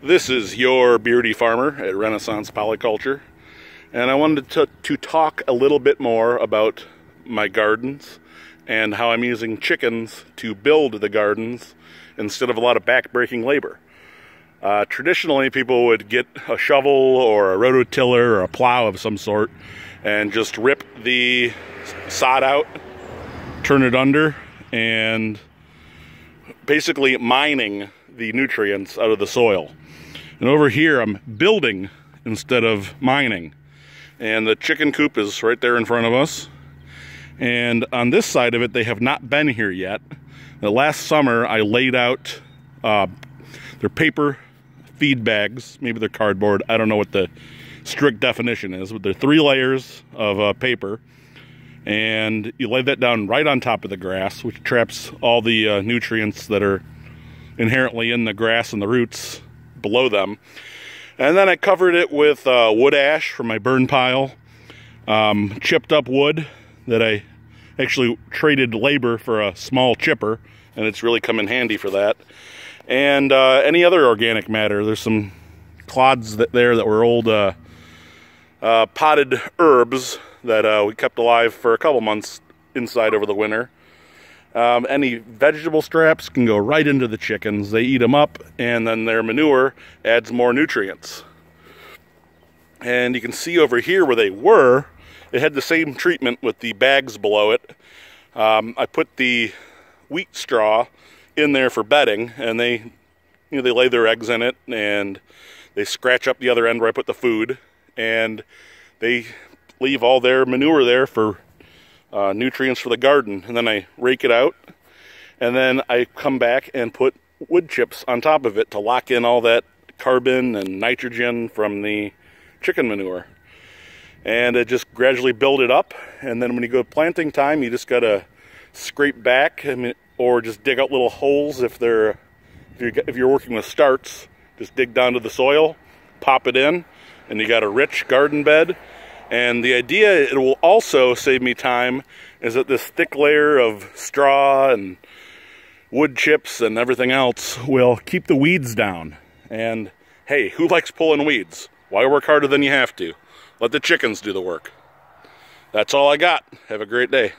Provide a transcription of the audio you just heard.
This is your beardy farmer at Renaissance Polyculture, and I wanted to talk a little bit more about my gardens and how I'm using chickens to build the gardens instead of a lot of back-breaking labor. Traditionally, people would get a shovel or a rototiller or a plow of some sort and just rip the sod out, turn it under, and basically mining the nutrients out of the soil. And over here, I'm building instead of mining. And the chicken coop is right there in front of us. And on this side of it, they have not been here yet. The last summer, I laid out their paper feed bags. Maybe they're cardboard. I don't know what the strict definition is, but they're 3 layers of paper. And you lay that down right on top of the grass, which traps all the nutrients that are inherently in the grass and the roots below them. And then I covered it with wood ash from my burn pile, chipped up wood that I actually traded labor for a small chipper, and it's really come in handy for that. And any other organic matter. There's some clods there that were old potted herbs that we kept alive for a couple months inside over the winter. Any vegetable scraps can go right into the chickens. They eat them up, and then their manure adds more nutrients. And you can see over here where they were, it had the same treatment with the bags below it. I put the wheat straw in there for bedding, and they lay their eggs in it, and they scratch up the other end where I put the food, and they leave all their manure there for nutrients for the garden. And then I rake it out, and then I come back and put wood chips on top of it to lock in all that carbon and nitrogen from the chicken manure. And it just gradually build it up, and then when you go planting time, you just gotta scrape back, or just dig out little holes if you're working with starts. Just dig down to the soil, pop it in, and you got a rich garden bed. And the idea, it will also save me time, is that this thick layer of straw and wood chips and everything else will keep the weeds down. And hey, who likes pulling weeds? Why work harder than you have to? Let the chickens do the work. That's all I got. Have a great day.